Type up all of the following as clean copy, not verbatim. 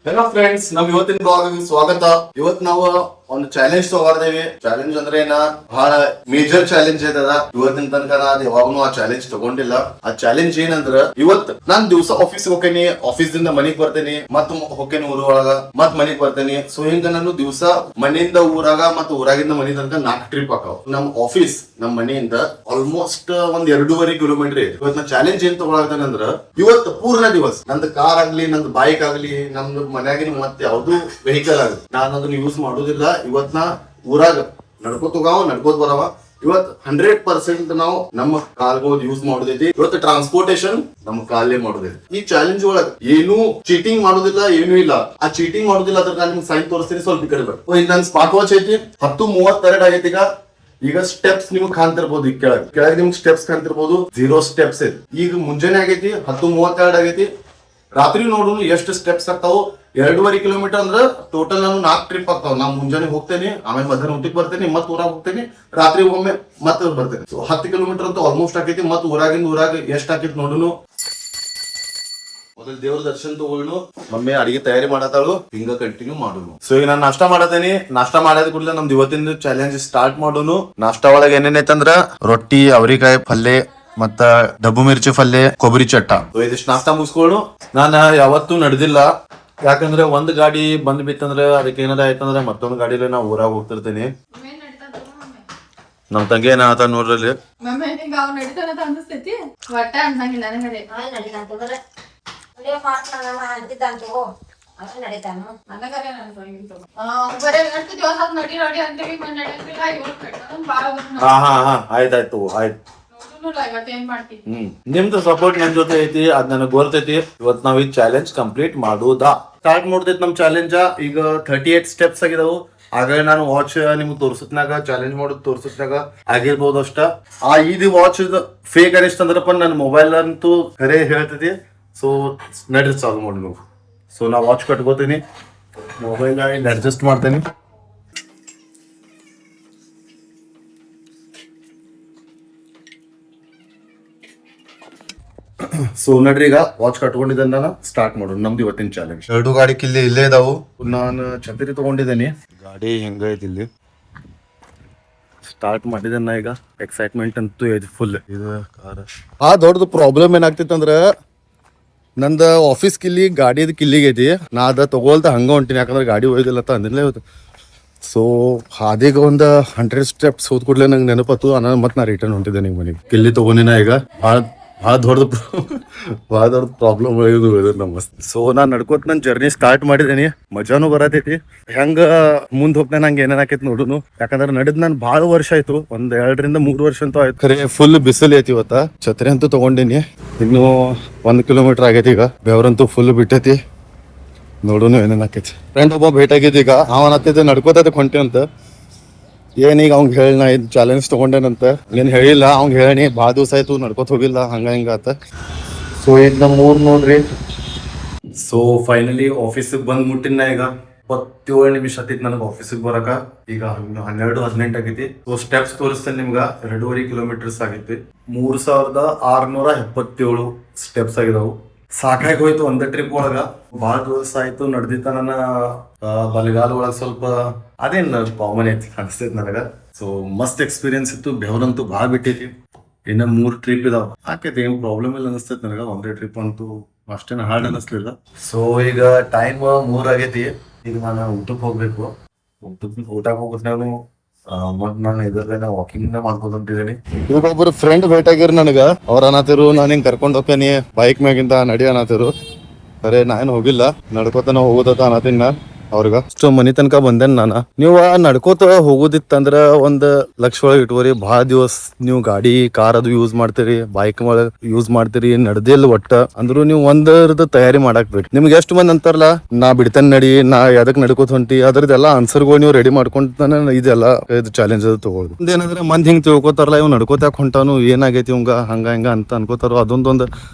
Hello friends, ನಮ್ ಇವತ್ತಿನ blog ಸ್ವಾಗತ. ಇವತ್ ನಾವು ಒಂದು ಚಾಲೆಂಜ್ ತಗೋರ್ದೇವಿ. ಚಾಲೆಂಜ್ ಅಂದ್ರೆ ಏನ ಬಹಳ ಮೇಜರ್ ಚಾಲೆಂಜ್ ಐತದ. ಇವತ್ತಿನ ತನಕ ನಾನ್ ಯಾವಾಗ್ನು ಆ ಚಾಲೆಂಜ್ ತಗೊಂಡಿಲ್ಲ. ಆ ಚಾಲೆಂಜ್ ಏನಂದ್ರ ಇವತ್ ನಾನ್ ದಿವಸ ಆಫೀಸ್ ಹೋಗ್ತೇನಿ, ಆಫೀಸ್ ದಿಂದ ಮನಿಗ್ ಬರ್ತೇನಿ, ಮತ್ ಹೋಗ್ತೇನಿ ಊರ ಒಳಗ, ಮತ್ ಮನಿಗ್ ಬರ್ತೇನಿ. ಸೊ ಹಿಂಗ ನಾನು ದಿವಸ ಮನೆಯಿಂದ ಊರಾಗ ಮತ್ ಊರಾಗಿಂದ ಮನಿ ತನಕ 4 ಟ್ರಿಪ್ ಹಾಕಾವ್. ನಮ್ ಆಫೀಸ್ ನಮ್ ಮನೆಯಿಂದ ಆಲ್ಮೋಸ್ಟ್ ಒಂದ್ 2.5 ಕಿಲೋಮೀಟರ್ ಇದೆ. ಇವತ್ ನಾ ಚಾಲೆಂಜ್ ಏನ್ ತಗೊಳಕತ್ತೇನೆ ಅಂದ್ರ ಇವತ್ ಪೂರ್ಣ ದಿವಸ ನಂದು ಕಾರ್ ಆಗ್ಲಿ, ನಂದು ಬೈಕ್ ಆಗ್ಲಿ, ನಮ್ದು ಮನ್ಯಾಗಿನ ಮತ್ ಯಾವ್ದು ವೆಹಿಕಲ್ ಆಗಲಿ ನಾನ್ ಅದನ್ನ ಯೂಸ್ ಮಾಡುದಿಲ್ಲ. ಇವತ್ ನಾ ಊರಾಗ ನಡ್ಕೋತ ಹೋಗಾವ, ನಡ್ಕೋತ ಬರವ. ಇವತ್ 100% ನಾವು ನಮ್ಮ ಕಾಲ್ಗಳು ಯೂಸ್ ಮಾಡೋದೈತಿ. ಇವತ್ತು ಟ್ರಾನ್ಸ್ಪೋರ್ಟೇಶನ್ ನಮ್ಮ ಕಾಲೇ ಮಾಡೋದೈತಿ. ಈ ಚಾಲೆಂಜ್ ಒಳಗ ಏನು ಚೀಟಿಂಗ್ ಮಾಡೋದಿಲ್ಲ, ಏನು ಇಲ್ಲ. ಆ ಚೀಟಿಂಗ್ ಮಾಡೋದಿಲ್ಲ ಅದ್ರ ನಾನು ನಿಮ್ಗೆ ಸೈನ್ ತೋರಿಸ್ತೀನಿ. ಸ್ವಲ್ಪ ಈ ಕಡೆ ಬರ್ಬೇಕು. ಈಗ ನನ್ ಸ್ಮಾರ್ಟ್ ವಾಚ್ ಐತಿ, 10:32 ಆಗೈತಿ. ಈಗ ಸ್ಟೆಪ್ಸ್ ನಿಮ್ಗೆ ಕಾಣ್ತಿರ್ಬೋದು. ಈಗ ಕೆಳಗೆ ನಿಮ್ಗೆ ಸ್ಟೆಪ್ಸ್ ಕಾಣ್ತಿರ್ಬೋದು. 0 ಸ್ಟೆಪ್ಸ್ ಐತಿ. ಈಗ ಮುಂಜಾನೆ ಆಗೈತಿ, 10:32 ಆಗೈತಿ. ರಾತ್ರಿ ನೋಡೋಣ ಎಷ್ಟು ಸ್ಟೆಪ್ಸ್ ಆಗ್ತಾವು. 2.5 ಕಿಲೋಮೀಟರ್ ಅಂದ್ರ ಟೋಟಲ್ ನಾನು 4 ಟ್ರಿಪ್ ಆಗ್ತಾವ. ನಾ ಮುಂಜಾನೆ ಹೋಗ್ತೇನೆ, ಆಮೇಲೆ ಮಧ್ಯಾಹ್ನ ಊಟಕ್ಕೆ ಬರ್ತೇನೆ, ಮತ್ ಊರಾಗ ಹೋಗ್ತೇನೆ, ರಾತ್ರಿ ಒಮ್ಮೆ ಮತ್ತೆ ಬರ್ತೇನೆ. ಸೊ 10 ಕಿಲೋಮೀಟರ್ ಅಂತ ಆಲ್ಮೋಸ್ಟ್ ಆಕೈತಿ. ಮತ್ ಊರಾಗ ಎಷ್ಟ್ ಆಕೈತಿ ನೋಡುನು. ಮೊದಲು ದೇವ್ರ ದರ್ಶನ ತಗೊಳ್ನು. ಮಮ್ಮಿ ಅಡಿಗೆ ತಯಾರಿ ಮಾಡತಾಳು, ಹಿಂಗ ಕಂಟಿನ್ಯೂ ಮಾಡೋನು. ಸೊ ಈಗ ನಾನು ನಾಷ್ಟಾ ಮಾಡತೇನಿ. ನಾಷ್ಟಾ ಮಾಡೋದ್ ಕೂಡಲೇ ನಮ್ದು ಇವತ್ತಿನ ಚಾಲೆಂಜ್ ಸ್ಟಾರ್ಟ್ ಮಾಡೋನು. ನಾಷ್ಟಾ ಒಳಗೆ ಏನೇನೈತಂದ್ರ ರೊಟ್ಟಿ, ಅವರಿಕಾಯಿ ಪಲ್ಯ, ಮತ್ತ ಡಬ್ಬು ಮಿರ್ಚಿ ಪಲ್ಯ, ಕೊಬ್ಬರಿ ಚಟ್ಟ. ಇದಿಷ್ಟು ನಾಷ್ಟಾ ಮುಗಿಸ್ಕೊಳ್ಳು. ನಾನು ಯಾವತ್ತೂ ನಡೆದಿಲ್ಲ. ಯಾಕಂದ್ರೆ ಒಂದ್ ಗಾಡಿ ಬಂದ್ ಬಿತ್ತಂದ್ರೆ ಅದಕ್ಕೆ ಏನಾರ ಆಯ್ತಂದ್ರೆ ಮತ್ತೊಂದ್ ಗಾಡಿಲಿ ನಾ ಊರಾಗ ಹೋಗ್ತಿರ್ತೀನಿ. ನಮ್ ತಂಗಿ ಏನ ಆತ ನೋಡ್ರಲ್ಲಿ ಆಯ್ತಾಯ್ತು ಆಯ್ತು. ನಿಮ್ದು ಸಪೋರ್ಟ್ ನನ್ ಜೊತೆ ಐತಿ, ಅದ್ ನನಗ್ ಗೊತ್ತೈತಿ. ಇವತ್ ನಾವ್ ಈ ಚಾಲೆಂಜ್ ಕಂಪ್ಲೀಟ್ ಮಾಡುದಾ ಸ್ಟಾರ್ಟ್ ಮಾಡ್ತೈತಿ. ನಮ್ ಚಾಲೆಂಜ್ ಈಗ 38 ಸ್ಟೆಪ್ಸ್ ಆಗಿದಾವು. ಆಗ ನಾನು ವಾಚ್ ನಿಮ್ಗೆ ತೋರ್ಸತ್ನಾಗ ಚಾಲೆಂಜ್ ಮಾಡೋದು ತೋರ್ಸತ್ನಾಗ ಆಗಿರ್ಬೋದು ಅಷ್ಟ. ಇದು ವಾಚ್ ಫೇಕ್ ಅನಿಸ್ತಂದ್ರಪ್ಪ ನನ್ನ ಮೊಬೈಲ್ ಅಂತೂ ಖರೆ ಹೇಳ್ತೈತಿ. ಸೊ ನಡ್ರಿ ಚಾಲು ಮಾಡಿ ನೀವು. ಸೊ ನಾ ವಾಚ್ ಕಟ್ಕೋತೀನಿ, ಮೊಬೈಲ್ ಇಲ್ಲಿ ಅಡ್ಜಸ್ಟ್ ಮಾಡ್ತೇನೆ. ಸೊ ನಡ್ರಿ ಈಗ ವಾಚ್ ಕಟ್ಕೊಂಡಿದ್ದನ್ನ ಸ್ಟಾರ್ಟ್ ಮಾಡೋಣ ನಮ್ದು ಇವತ್ತಿನ ಚಾಲೆಂಜ್. 2 ಗಾಡಿ ಕಿಲ್ಲಿ ಇಲ್ಲೇ ಇದಾವು. ನಾನು ಛತ್ರಿ ತಗೊಂಡಿದ್ದೇನೆ. ಗಾಡಿ ಹೆಂಗೈತಿ ಇಲ್ಲಿ ಸ್ಟಾರ್ಟ್ ಮಾಡಿದನ್ನ ಈಗ ಎಕ್ಸೈಟ್ಮೆಂಟ್ ಅಂತೂ ಐತಿ ಫುಲ್. ಇದು ಕಾರ್ ದೊಡ್ಡದು ಪ್ರಾಬ್ಲಮ್ ಏನಾಗ್ತಿತ್ತು ಅಂದ್ರ ನಂದು ಆಫೀಸ್ ಕಿಲ್ಲಿ ಗಾಡಿದ ಕಿಲ್ಲಿಗೆ ಐತಿ. ನಾ ಅದ ತಗೊಳ್ತಾ ಹಂಗ ಹೊಂಟಿನಿ, ಯಾಕಂದ್ರೆ ಗಾಡಿ ಹೋಯ್ದಿಲ್ಲ ಅಂತ ಅಂದಿರ್ಲೇ ಹೋಯ್ತು. ಸೊ ಹಾದಿಗೆ ಒಂದು 100 ಸ್ಟೆಪ್ಸ್ ಹೋದ್ ಕೂಡಲೇ ನಂಗೆ ನೆನಪತ್ತು. ಮತ್ತೆ ನಾ ರಿಟರ್ನ್ ಹೊಂಟಿದ್ದೆ ನಿಮ್ಗೆ ಮನೆಗೆ. ಕಿಲ್ಲಿ ತಗೊಂಡಿನ ಈಗ ಭಾಳ ದೊಡ್ಡ ಪ್ರಾಬ್ಲಮ್ ನಮ್ಮ. ಸೊ ನಾನ್ ನಡ್ಕೋತ ನನ್ ಜರ್ನಿ ಸ್ಟಾರ್ಟ್ ಮಾಡಿದೇನಿ. ಮಜಾನು ಬರತೈತಿ. ಹೆಂಗ ಮುಂದ್ ಹೋಗ್ತಾನೆ ನಂಗೆ ಏನೇನ್ ಆಕೈತಿ ನೋಡುನು. ಯಾಕಂದ್ರೆ ನಡೆದ್ ನಾನು ಭಾಳ ವರ್ಷ ಆಯ್ತು, ಒಂದ್ 2 ರಿಂದ 3 ವರ್ಷ ಅಂತೂ ಆಯ್ತು. ಖರೆ ಫುಲ್ ಬಿಸಿಲು ಐತಿ ಇವತ್ತ. ಛತ್ರಿ ಅಂತೂ ತಗೊಂಡಿನಿ. ಇನ್ನು 1 ಕಿಲೋಮೀಟರ್ ಆಗೈತಿ. ಈಗ ಬೆವರಂತೂ ಫುಲ್ ಬಿಟ್ಟೈತಿ. ನೋಡುನು ಏನೇನ್ ಆಕೈತಿ. ಫ್ರೆಂಡ್ ಒಬ್ಬ ಭೇಟಿ ಆಗೈತಿ. ಈಗ ಅವನ್ ಹತ್ತಿದ್ದೆ ನಡ್ಕೋತೈತೆ ಹೊಂಟಿ ಅಂತ. ಏನೀಗ ಅವ್ನಿಗೆ ಹೇಳಿ ನಾ ಇದು ಚಾಲೆಂಜ್ ತಗೊಂಡೇನಂತ. ಏನ್ ಹೇಳಿಲ್ಲ, ಅವ್ನಿಗೆ ಹೇಳಿ ಭಾಳ ದಿವಸ ಆಯ್ತು ನಡ್ಕೋತ ಹೋಗಿಲ್ಲ, ಹಂಗ ಹಿಂಗ ಆತ. ಸೊ ಈಗ ನಮ್ಮ ಊರ್ ನೋಡ್ರಿ. ಸೊ ಫೈನಲಿ ಆಫೀಸಿಗೆ ಬಂದ್ ಮುಟ್ಟಿನ. ಈಗ 27 ನಿಮಿಷ ಆತಿತ್ತು ನನಗೆ ಆಫೀಸಿಗೆ ಬರಕ. ಈಗ 12:18 ಆಗೈತಿ. ಸೊ ಸ್ಟೆಪ್ಸ್ ತೋರಿಸ್ತೇನೆ ನಿಮ್ಗ. 2.5 ಕಿಲೋಮೀಟರ್ಸ್ ಆಗೈತಿ. 3677 ಸ್ಟೆಪ್ಸ್ ಆಗಿದಾವು. ಸಾಕಾಗಿ ಹೋಯ್ತು ಒಂದೇ ಟ್ರಿಪ್ ಒಳಗ. ಭಾಳ ದಿವಸ ಆಯ್ತು ನಡೆದಿತ್ತ. ನನ್ನ ಬಲಗಾಲ ಒಳಗ ಸ್ವಲ್ಪ ಅದೇನ್ ಕಾಮನ್ ಐತಿ ಅನಿಸ್ತೈತಿ ನನಗ. ಸೊ ಮಸ್ತ್ ಎಕ್ಸ್ಪೀರಿಯನ್ಸ್ ಇತ್ತು. ಬೆವರಂತೂ ಭಾಳ ಬಿಟ್ಟೈತಿ. ಇನ್ನ 3 ಟ್ರಿಪ್ ಇದಾವ. ಆಕೈತಿ, ಏನ್ ಪ್ರಾಬ್ಲಮ್ ಇಲ್ಲ ಅನಿಸ್ತೈತಿ ನನಗ. ಒಂದೇ ಟ್ರಿಪ್ ಅಂತೂ ಅಷ್ಟೇನ ಹಾರ್ಡ್ ಅನಿಸ್ಲಿಲ್ಲ. ಸೊ ಈಗ ಟೈಮ್ 3 ಆಗೈತಿ. ಈಗ ನಾನು ಊಟಕ್ಕೆ ಹೋಗ್ಬೇಕು. ಊಟಕ್ಕೆ ಹೋಗೋದ್ನಾಗ ಮತ್ ನಾನು ಇದರಲ್ಲೇ ವಾಕಿಂಗ್ ಮಾಡ್ಬೋದು ಅಂತಿದ್ದೀನಿ. ಈಗ ಒಬ್ಬರು ಫ್ರೆಂಡ್ ಭೇಟಿ ಆಗ್ಯಾರ ನನಗ. ಅವ್ರ ಅನ್ನತಿರು ನಾನು ಹಿಂಗ್ ಕರ್ಕೊಂಡ್ ಹೋಗ್ತೇನಿ ಬೈಕ್ ಮ್ಯಾಗಿಂದ ನಡಿ ಅನ್ನತಿರು. ಸರಿ ನಾನು ಹೋಗಿಲ್ಲ, ನಡ್ಕೋತ ಹೋಗೋದತ್ತ ಅನ್ನತೀನಿ ಅವ್ರಿಗ. ಅಷ್ಟು ಮನಿ ತನಕ ಬಂದೇನ್ ನಾನು. ನೀವು ನಡ್ಕೋತ ಹೋಗೋದಿತ್ತಂದ್ರ 1 ಲಕ್ಷ ಒಳಗೆ ಇಟ್ಕೋರಿ. ಭಾಳ ದಿವಸ ನೀವು ಗಾಡಿ ಕಾರ್ ಅದು ಯೂಸ್ ಮಾಡ್ತೀರಿ, ಬೈಕ್ ಒಳಗೆ ಯೂಸ್ ಮಾಡ್ತೀರಿ, ನಡ್ದಿಲ್ಲ ಒಟ್ಟ ಅಂದ್ರು ನೀವು ಒಂದರದ ತಯಾರಿ ಮಾಡಾಕ್ಬೇಕು. ನಿಮ್ಗೆ ಎಷ್ಟು ಮಂದಿ ಅಂತಾರಲ್ಲ ನಾ ಬಿಡ್ತೇನೆ ನಡಿ, ನಾ ಯಾವ್ದಕ್ ನಡ್ಕೋತ ಹೊಂಟಿ, ಅದ್ರದ್ದೆಲ್ಲ ಆನ್ಸರ್ಗಳು ನೀವು ರೆಡಿ ಮಾಡ್ಕೊಂತಾನೆ ಇದೆಲ್ಲ ಇದು ಚಾಲೆಂಜ್ ಅದು ತಗೊಳ್ಳಿ. ಏನಂದ್ರೆ ಮಂದಿ ಹಿಂಗ್ ತಿಳ್ಕೊತಾರಲ್ಲ, ಇವ್ ನಡ್ಕೋತಾಕ್ ಹೊಂಟಾನು, ಏನಾಗೈತಿ ಇವಂಗ ಹಂಗ ಹಿಂಗ ಅಂತ ಅನ್ಕೋತಾರ. ಅದೊಂದೊಂದು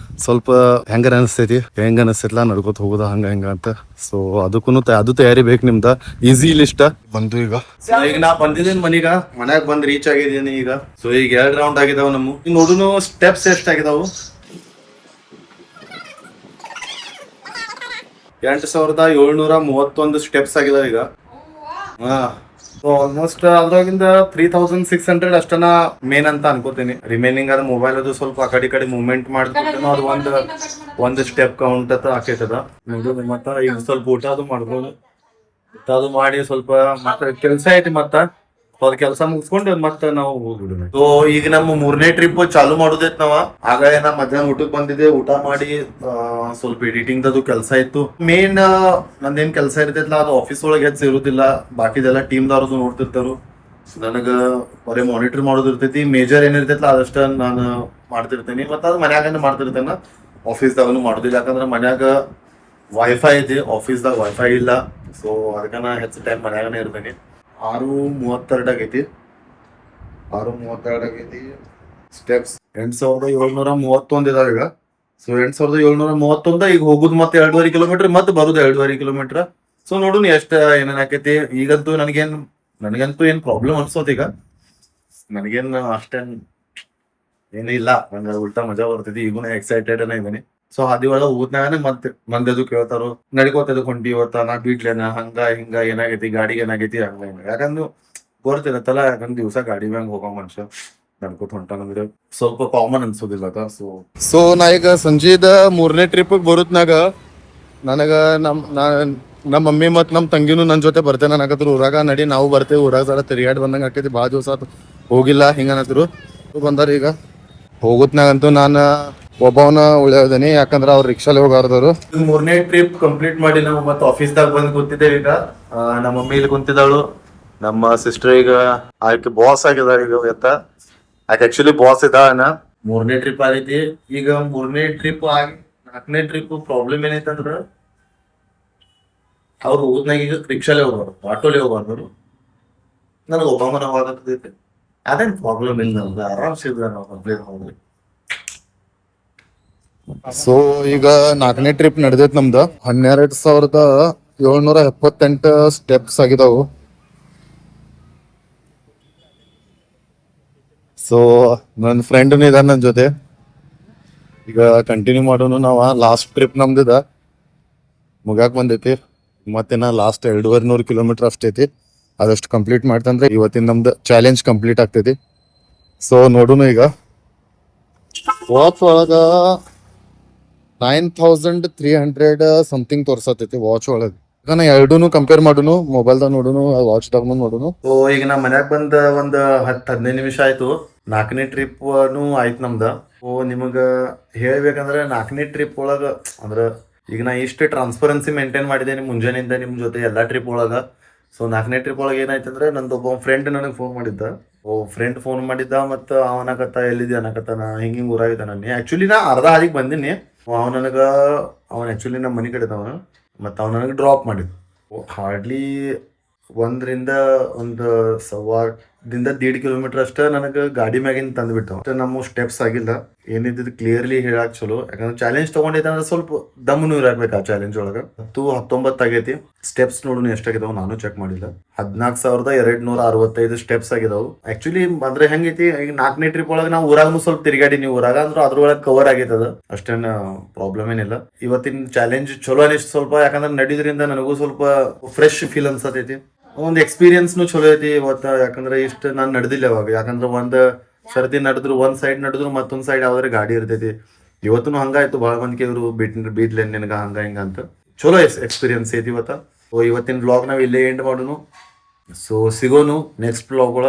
ಸ್ವಲ್ಪ ಹೆಂಗಾರ ಅನಿಸ್ತೈತಿ, ಹೆಂಗ ಅನಿಸ್ತೈತಿಲ್ಲ ನಡ್ಕೋತ ಹೋಗೋದ ಹಂಗ ಹಿಂಗ ಅಂತ. ಸೊ ಅದಕ್ಕೂ ಅದು ತಯಾರಿ ಬೇಕು ನಿಮ್ದ. ಈಸಿ ಲಿಸ್ಟ್ ಬಂದು ಈಗ ನಾ ಬಂದಿದ್ದೀನಿ ಮನೀಗ. ಮನ್ಯಾಗ ಬಂದ್ ರೀಚ್ ಆಗಿದ್ದೀನಿ ಈಗ. ಸೊ ಈಗ 2 ರೌಂಡ್ ಆಗಿದಾವ. ನಮ್ಮ ಈಗ ನೋಡುನು ಸ್ಟೆಪ್ಸ್ ಎಷ್ಟಾಗಿದಾವು. 8,731 ಸ್ಟೆಪ್ಸ್ ಆಗಿದಾವ ಈಗ. ಹಾ, ಆಲ್ಮೋಸ್ಟ್ ಅದ್ರಾಗಿಂದ 3,600 ಅಷ್ಟನ ಮೇನ್ ಅಂತ ಅನ್ಕೋತೀನಿ. ರಿಮೈನಿಂಗ್ ಅದು ಮೊಬೈಲ್ ಅದು ಸ್ವಲ್ಪ ಆ ಕಡೆ ಈ ಕಡೆ ಮೂವ್ಮೆಂಟ್ ಮಾಡಿದ್ರೆ ಅದು ಒಂದು ಸ್ಟೆಪ್ ಕೌಂಟ್ ಅಂತ ಆಕೈತದ. ಮತ್ತ ಈಗ ಸ್ವಲ್ಪ ಊಟ ಅದು ಮಾಡ್ಬೋದು. ಊಟ ಅದು ಮಾಡಿ ಸ್ವಲ್ಪ ಮತ್ತೆ ಕೆಲಸ ಐತಿ. ಅದ್ ಕೆಲಸ ಮುಗಿಸ್ಕೊಂಡು ಮತ್ತೆ ನಾವು ಹೋಗ್ಬಿಡೋಣ. ಸೊ ಈಗ ನಮ್ಮ 3ನೇ ಟ್ರಿಪ್ ಚಾಲು ಮಾಡೋದೈತ್ ನಾವ. ಆಗ ನಾ ಮಧ್ಯಾಹ್ನ ಊಟಕ್ಕೆ ಬಂದಿದ್ದೆ. ಊಟ ಮಾಡಿ ಸ್ವಲ್ಪ ಎಡಿಟಿಂಗ್ ಅದು ಕೆಲಸ ಇತ್ತು. ಮೇನ್ ನಂದೇನ್ ಕೆಲಸ ಇರ್ತೈತಲ್ಲ ಅದು ಆಫೀಸ್ ಒಳಗೆ ಹೆಚ್ಚು ಇರುದಿಲ್ಲ. ಬಾಕಿದೆಲ್ಲ ಟೀಮ್ದವ್ರದ್ದು ನೋಡ್ತಿರ್ತಾರು. ನನಗ ಬರೀ ಮಾನಿಟರ್ ಮಾಡೋದು ಇರ್ತೈತಿ. ಮೇಜರ್ ಏನಿರ್ತೈತಲ್ಲ ಅದಷ್ಟ ನಾನು ಮಾಡ್ತಿರ್ತೇನೆ. ಮತ್ತೆ ಅದು ಮನ್ಯಾಗ ಮಾಡ್ತಿರ್ತೇನೆ. ಆಫೀಸ್ದಾಗನು ಮಾಡೋದಿಲ್ಲ. ಯಾಕಂದ್ರೆ ಮನ್ಯಾಗ ವೈಫೈ ಐತಿ, ಆಫೀಸ್ದಾಗ ವೈಫೈ ಇಲ್ಲ. ಸೊ ಅದಕ್ಕ ನಾ ಹೆಚ್ಚು ಟೈಮ್ ಮನ್ಯಾಗನೇ ಇರ್ತೇನೆ. 6:32 ಆಗೈತಿ. 6:32 ಆಗೈತಿ. ಸ್ಟೆಪ್ಸ್ 8,731 ಇದಾವ ಈಗ. ಸೊ 8,731 ಈಗ ಹೋಗುದು ಮತ್ತೆ 2.5 ಕಿಲೋಮೀಟರ್, ಮತ್ತೆ ಬರುದು 2.5 ಕಿಲೋಮೀಟರ್. ಸೊ ನೋಡುನ್ ಎಷ್ಟ ಏನೇನ್ ಆಕೈತಿ. ಈಗಂತೂ ನನಗಂತೂ ಏನ್ ಪ್ರಾಬ್ಲಮ್ ಅನ್ಸೋತ್ ಈಗ. ನನಗೇನ್ ಅಷ್ಟೇನ್ ಏನಿಲ್ಲ. ನಂಗೆ ಉಲ್ಟಾ ಮಜಾ ಬರ್ತೈತಿ. ಈಗೂ ಎಕ್ಸೈಟೆಡ್ ಇದ್ದೀನಿ. ಸೊ ಹಾದಿ ಒಳಗ ಹೋದ್ನಾಗ ಮತ್ತೆ ಮಂದದು ಕೇಳ್ತಾರು, ನಡ್ಕೋತದ ಹೊಂಟಿ ಇವತ್ತ ನಾ ಬೀಟ್ಲೇನ, ಹಂಗ ಹಿಂಗ ಏನಾಗೈತಿ, ಗಾಡಿಗೆ ಏನಾಗೈತಿ, ಹಂಗ ಹಿಂಗ. ಯಾಕಂದ್ರೆ ಗೊತ್ತಿರತ್ತಲ್ಲ, ಯಾಕಂದ್ರೆ ದಿವಸ ಗಾಡಿ ಮ್ಯಾಗ ಹೋಗೋ ಮನುಷ್ಯ ನಡ್ಕೋತ ಹೊಂಟಾನಂದ್ರೆ ಸ್ವಲ್ಪ ಕಾಮನ್ ಅನ್ಸೋದಿಲ್ಲ. ಸೊ ನಾ ಈಗ ಸಂಜೆದ 3ನೇ ಟ್ರಿಪ್ ಬರುತ್ನಾಗ ನನಗ ನಮ್ಮ ಮಮ್ಮಿ ಮತ್ ನಮ್ ತಂಗಿನೂ ನನ್ ಜೊತೆ ಬರ್ತೇನೆ ಅನ್ನಕತ್ರು. ಊರಾಗ ನಡಿ ನಾವು ಬರ್ತೇವೆ, ಊರಾಗ ಸಲ ತಿರುಗಾಡಿ ಬಂದಂಗ ಆಕೈತಿ. ಭಾಳ ದಿವಸ ಹೋಗಿಲ್ಲ ಹಿಂಗ ಅನ್ನತ್ರು. ಬಂದಾರ ಈಗ. ಹೋಗುತ್ನಾಗಂತೂ ನಾನು ಒಬ್ಬವನ ಉಳಿಯೋದೇನಿ, ಯಾಕಂದ್ರೆ ಅವ್ರು ರಿಕ್ಷಾಲಿ ಹೋಗಾರ್ದವ್ರು. 3ನೇ ಟ್ರಿಪ್ ಕಂಪ್ಲೀಟ್ ಮಾಡಿ ನಾವು ಮತ್ತೆ ಆಫೀಸ್ದಾಗ ಬಂದು ಕೂತಿದ್ದೇವೆ ಈಗ. ನಮ್ಮ ಮಮ್ಮಿ ಇಲ್ಲಿ ಕುಂತಿದ್ದಾಳು. ನಮ್ಮ ಸಿಸ್ಟರ್ ಈಗ ಆಕೆ ಬಾಸ್ ಆಗಿದಾಳೆ ಈಗ. ಆಕೆ ಆಕ್ಚುಲಿ ಬಾಸ್ ಇದ್ದಾನ. 3ನೇ ಟ್ರಿಪ್ ಆಗೈತಿ ಈಗ. 3ನೇ ಟ್ರಿಪ್ ಆಗಿ 4ನೇ ಟ್ರಿಪ್ ಪ್ರಾಬ್ಲಮ್ ಏನೈತಂದ್ರ ಅವ್ರು ಹೋದ್ನಾಗ ಈಗ ರಿಕ್ಷಾಲೆ ಹೋಗೋರು, ಆಟೋಲಿ ಹೋಗೋರು. ನನಗೆ ಒಬ್ಬಮ್ಮನ ಹೋಗತ್ತೈತಿ. ಅದೇನ್ ಪ್ರಾಬ್ಲಮ್ ಇಲ್ಲ, ನಮ್ದು ಆರಾಮ್ಸಿದ್ರೆ ನಾವು ಕಂಪ್ಲೀಟ್ ಹೋಗ್ಲಿ. ಸೊ ಈಗ 4ನೇ ಟ್ರಿಪ್ ನಡೆದೈತ್ ನಮ್ದು. 12,778 ಸ್ಟೆಪ್ಸ್ ಆಗಿದಾವು. ಸೊ ನನ್ನ ಫ್ರೆಂಡ್ನು ಇದಾನ ನನ್ನ ಜೊತೆ. ಈಗ ಕಂಟಿನ್ಯೂ ಮಾಡೋನು. ನಾವ ಲಾಸ್ಟ್ ಟ್ರಿಪ್ ನಮ್ದಿದ ಮುಗಾಕ್ ಬಂದೈತಿ. ಮತ್ತೇನ ಲಾಸ್ಟ್ 2,200 ಕಿಲೋಮೀಟರ್ ಅಷ್ಟೈತಿ. ಅದಷ್ಟು ಕಂಪ್ಲೀಟ್ ಮಾಡ್ತಂದ್ರೆ ಇವತ್ತಿನ ನಮ್ದು ಚಾಲೆಂಜ್ ಕಂಪ್ಲೀಟ್ ಆಗ್ತೈತಿ. ಸೊ ನೋಡುನು ಈಗ. ವಾಚ್ ಒಳಗ 9,300 ಸಮಥಿಂಗ್ ತೋರ್ಸತೈತಿ ವಾಚ್ ಒಳಗ. ಈಗ ನಾ ಎರಡೂನು ಕಂಪೇರ್ ಮಾಡುನು, ಮೊಬೈಲ್ದಾಗ ನೋಡುನು, ವಾಚ್ದಾಗ ನೋಡುನು. ಸೊ ಈಗ ನಾ ಮನ್ಯಾಗ ಬಂದ ಒಂದ್ 10-15 ನಿಮಿಷ ಆಯ್ತು. 4ನೇ ಟ್ರಿಪ್ ಆಯ್ತು ನಮ್ದ. ಓ ನಿಮಗ ಹೇಳ್ಬೇಕಂದ್ರೆ 4ನೇ ಟ್ರಿಪ್ ಒಳಗ ಅಂದ್ರ ಈಗ ನಾ ಇಷ್ಟು ಟ್ರಾನ್ಸ್ಪರೆನ್ಸಿ ಮೇಂಟೈನ್ ಮಾಡಿದ್ದೇನೆ ಮುಂಜಾನೆಯಿಂದ ನಿಮ್ ಜೊತೆ ಎಲ್ಲಾ ಟ್ರಿಪ್ ಒಳಗ. ಸೊ 4ನೇ ಟ್ರಿಪ್ ಒಳಗೆ ಏನಾಯ್ತಂದ್ರೆ ನಂದೊಬ್ಬ ಫ್ರೆಂಡ್ ನನಗೆ ಫೋನ್ ಮಾಡಿದ್ದ. ಫ್ರೆಂಡ್ ಫೋನ್ ಮಾಡಿದ್ದ. ಮತ್ತು ಅವನಕತ್ತ ಎಲ್ಲಿದ್ದೆ ಅನ್ನಕತ್ತ. ನಾ ಹಿಂಗೆ ಊರಾಗಿದ್ದ. ನಾನು ಆಕ್ಚುಲಿ ನಾ ಅರ್ಧ ಹಾದಿಗೆ ಬಂದಿನಿ. ಅವನ್ ಆಕ್ಚುಲಿ ನಮ್ಮ ಮನೆ ಕಡೆ ಇದ್ದವನು. ಮತ್ತು ಅವ್ನು ನನಗೆ ಡ್ರಾಪ್ ಮಾಡಿದ್. ಹಾರ್ಡ್ಲಿ 1 1.25 ಕಿಲೋಮೀಟರ್ ಅಷ್ಟ ನನಗೆ ಗಾಡಿ ಮ್ಯಾಗಿನ ತಂದ್ಬಿಟ್ಟು. ನಮ್ಮ ಸ್ಟೆಪ್ಸ್ ಆಗಿಲ್ಲ. ಏನಿದ್ದು ಕ್ಲಿಯರ್ಲಿ ಹೇಳಕ್ ಚಲೋ. ಯಾಕಂದ್ರೆ ಚಾಲೆಂಜ್ ತಗೊಂಡೈತಂದ್ರೆ ಸ್ವಲ್ಪ ದಮ್ಮನು ಇರಾಕ್ಬೇಕು ಆ ಚಾಲೆಂಜ್ ಒಳಗ. 19 ಆಗೈತಿ. ಸ್ಟೆಪ್ಸ್ ನೋಡು ಎಷ್ಟಾಗಿದಾವ ನಾನು ಚೆಕ್ ಮಾಡಿಲ್ಲ. 14,265 ಸ್ಟೆಪ್ಸ್ ಆಗಿದಾವು. ಆಕ್ಚುಲಿ ಅಂದ್ರೆ ಹೆಂಗೈತಿ ಈಗ 4ನೇ ಟ್ರಿಪ್ ಒಳಗೆ ನಾವು ಊರಾಗನು ಸ್ವಲ್ಪ ತಿರುಗಾಡಿನಿ. ಊರಾಗ ಅಂದ್ರೆ ಅದ್ರೊಳಗೆ ಕವರ್ ಆಗೈತದ. ಅಷ್ಟೇನ ಪ್ರಾಬ್ಲಮ್ ಏನಿಲ್ಲ. ಇವತ್ತಿನ ಚಾಲೆಂಜ್ ಚಲೋ ಅನಿಸ್ತು ಸ್ವಲ್ಪ. ಯಾಕಂದ್ರೆ ನಡೀದ್ರಿಂದ ನನಗೂ ಸ್ವಲ್ಪ ಫ್ರೆಶ್ ಫೀಲ್ ಅನ್ಸತೈತಿ. ಒಂದು ಎಕ್ಸ್ಪೀರಿಯನ್ಸ್ನು ಚಲೋ ಐತಿ ಇವತ್ತ. ಯಾಕಂದ್ರೆ ಇಷ್ಟ ನಾನು ನಡೆದಿಲ್ಲ ಅವಾಗ. ಯಾಕಂದ್ರೆ ಒಂದ್ ಸರ್ತಿ ನಡೆದ್ರು ಒಂದ್ ಸೈಡ್ ನಡೆದ್ರು ಮತ್ತೊಂದ್ ಸೈಡ್ ಯಾವ್ದಾರ ಗಾಡಿ ಇರ್ತೈತಿ. ಇವತ್ತು ಹಂಗಾಯ್ತು. ಭಾಳ ಮಂದಿ ಇವರು ಬೀಟ್ಲೇನ್ ನಿನಗ ಹಂಗ ಹಿಂಗ ಅಂತ. ಚಲೋ ಎಕ್ಸ್ಪೀರಿಯನ್ಸ್ ಐತಿ ಇವತ್ತ. ಸೊ ಇವತ್ತಿನ ಬ್ಲಾಗ್ ನಾವ್ ಇಲ್ಲೇ ಎಂಡ್ ಮಾಡೋನು. ಸೊ ಸಿಗೋನು ನೆಕ್ಸ್ಟ್ ಬ್ಲಾಗ್ ಒಳಗ.